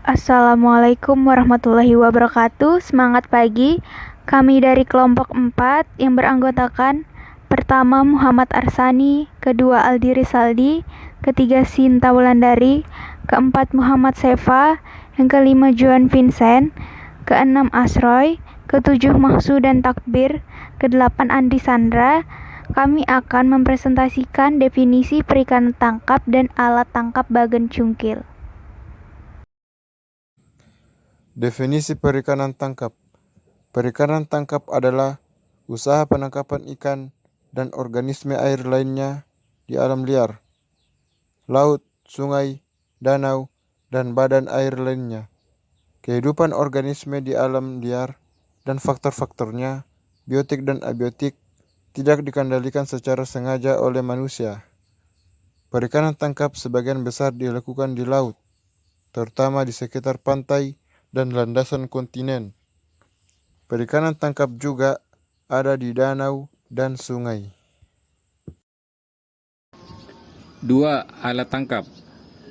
Assalamualaikum warahmatullahi wabarakatuh. Semangat pagi. Kami dari kelompok 4 yang beranggotakan pertama Muhammad Arsani, kedua Aldi Risaldi, ketiga Sinta Wulandari, keempat Muhammad Sefa, yang kelima Juan Vincent, keenam Asroy, ketujuh Mahsudan Takbir, kedelapan Andi Sandra. Kami akan mempresentasikan definisi perikanan tangkap dan alat tangkap bagan cungkil. Definisi perikanan tangkap. Perikanan tangkap adalah usaha penangkapan ikan dan organisme air lainnya di alam liar, laut, sungai, danau, dan badan air lainnya. Kehidupan organisme di alam liar dan faktor-faktornya, biotik dan abiotik, tidak dikendalikan secara sengaja oleh manusia. Perikanan tangkap sebagian besar dilakukan di laut, terutama di sekitar pantai dan landasan kontinen. Perikanan tangkap juga ada di danau dan sungai. 2. Alat tangkap.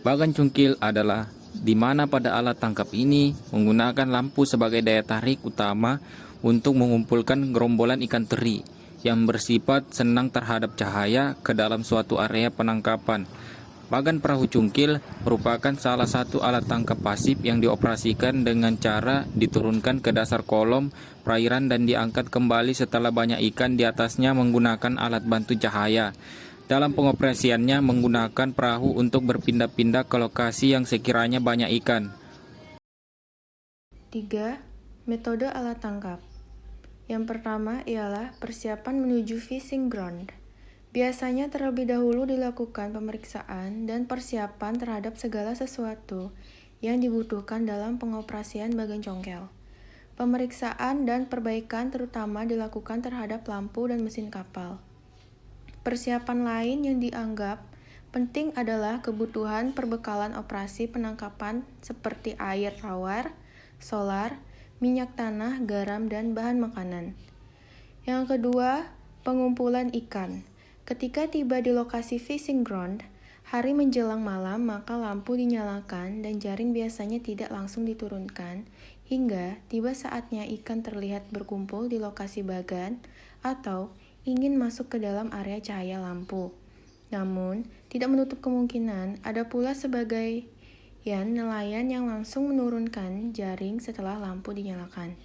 Bagan cungkil adalah di mana pada alat tangkap ini menggunakan lampu sebagai daya tarik utama untuk mengumpulkan gerombolan ikan teri yang bersifat senang terhadap cahaya ke dalam suatu area penangkapan. Bagan perahu cungkil merupakan salah satu alat tangkap pasif yang dioperasikan dengan cara diturunkan ke dasar kolom perairan dan diangkat kembali setelah banyak ikan di atasnya menggunakan alat bantu cahaya. Dalam pengoperasiannya menggunakan perahu untuk berpindah-pindah ke lokasi yang sekiranya banyak ikan. 3. Metode alat tangkap. Yang pertama ialah persiapan menuju fishing ground. Biasanya terlebih dahulu dilakukan pemeriksaan dan persiapan terhadap segala sesuatu yang dibutuhkan dalam pengoperasian bagan congkel. Pemeriksaan dan perbaikan terutama dilakukan terhadap lampu dan mesin kapal. Persiapan lain yang dianggap penting adalah kebutuhan perbekalan operasi penangkapan seperti air tawar, solar, minyak tanah, garam, dan bahan makanan. Yang kedua, pengumpulan ikan. Ketika tiba di lokasi fishing ground, hari menjelang malam maka lampu dinyalakan dan jaring biasanya tidak langsung diturunkan hingga tiba saatnya ikan terlihat berkumpul di lokasi bagan atau ingin masuk ke dalam area cahaya lampu. Namun, tidak menutup kemungkinan ada pula sebagian nelayan yang langsung menurunkan jaring setelah lampu dinyalakan.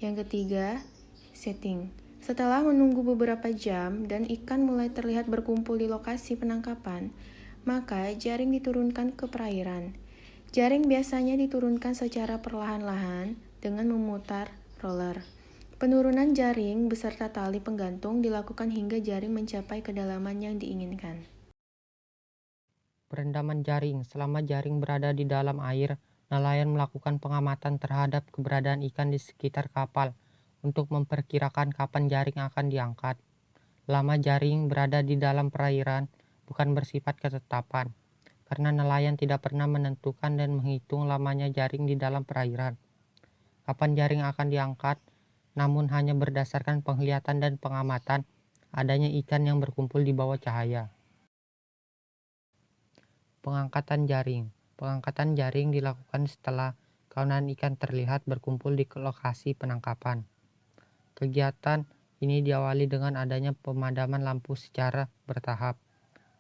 Yang ketiga, setting. Setelah menunggu beberapa jam dan ikan mulai terlihat berkumpul di lokasi penangkapan, maka jaring diturunkan ke perairan. Jaring biasanya diturunkan secara perlahan-lahan dengan memutar roller. Penurunan jaring beserta tali penggantung dilakukan hingga jaring mencapai kedalaman yang diinginkan. Perendaman jaring. Selama jaring berada di dalam air, nelayan melakukan pengamatan terhadap keberadaan ikan di sekitar kapal untuk memperkirakan kapan jaring akan diangkat. Lama jaring berada di dalam perairan bukan bersifat ketetapan, karena nelayan tidak pernah menentukan dan menghitung lamanya jaring di dalam perairan. Kapan jaring akan diangkat, namun hanya berdasarkan penglihatan dan pengamatan adanya ikan yang berkumpul di bawah cahaya. Pengangkatan jaring. Pengangkatan jaring dilakukan setelah kawanan ikan terlihat berkumpul di lokasi penangkapan. Kegiatan ini diawali dengan adanya pemadaman lampu secara bertahap.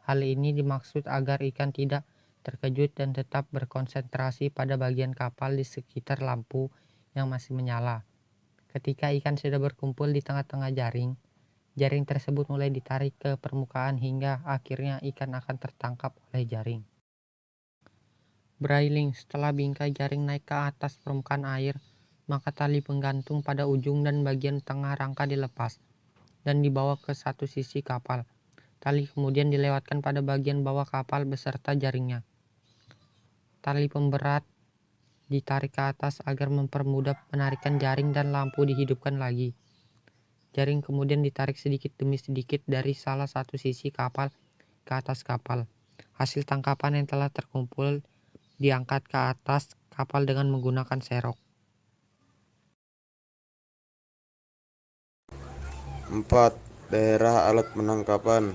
Hal ini dimaksud agar ikan tidak terkejut dan tetap berkonsentrasi pada bagian kapal di sekitar lampu yang masih menyala. Ketika ikan sudah berkumpul di tengah-tengah jaring, jaring tersebut mulai ditarik ke permukaan hingga akhirnya ikan akan tertangkap oleh jaring. Brailing. Setelah bingkai jaring naik ke atas permukaan air, maka tali penggantung pada ujung dan bagian tengah rangka dilepas dan dibawa ke satu sisi kapal. Tali kemudian dilewatkan pada bagian bawah kapal beserta jaringnya. Tali pemberat ditarik ke atas agar mempermudah penarikan jaring dan lampu dihidupkan lagi. Jaring kemudian ditarik sedikit demi sedikit dari salah satu sisi kapal ke atas kapal. Hasil tangkapan yang telah terkumpul diangkat ke atas kapal dengan menggunakan serok. 4. Daerah alat penangkapan.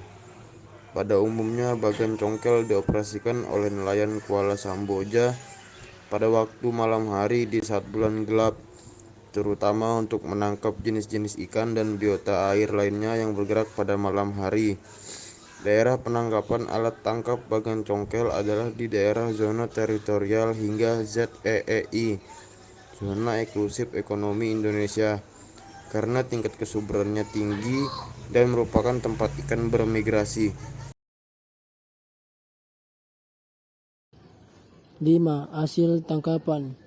Pada umumnya bagan congkel dioperasikan oleh nelayan Kuala Samboja pada waktu malam hari di saat bulan gelap, terutama untuk menangkap jenis-jenis ikan dan biota air lainnya yang bergerak pada malam hari. Daerah penangkapan alat tangkap bagan congkel adalah di daerah zona teritorial hingga ZEEI, zona eksklusif ekonomi Indonesia, karena tingkat kesuburannya tinggi dan merupakan tempat ikan bermigrasi. 5. Hasil tangkapan.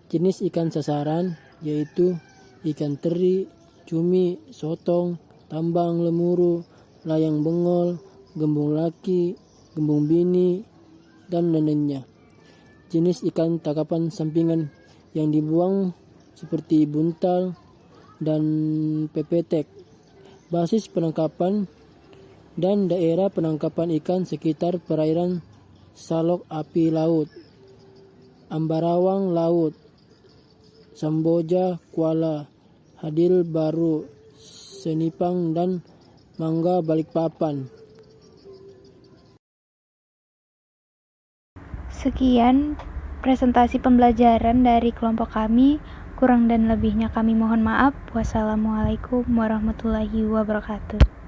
Jenis ikan sasaran yaitu ikan teri, cumi, sotong, tambang lemuru, layang bengol, gembung laki, gembung bini, dan lainnya. Jenis ikan tangkapan sampingan yang dibuang seperti buntal dan pepetek. Basis penangkapan dan daerah penangkapan ikan sekitar perairan Salok Api Laut, Ambarawang Laut, Samboja, Kuala, Hadil Baru, Senipang, dan Mangga Balikpapan. Sekian presentasi pembelajaran dari kelompok kami. Kurang dan lebihnya kami mohon maaf. Wassalamualaikum warahmatullahi wabarakatuh.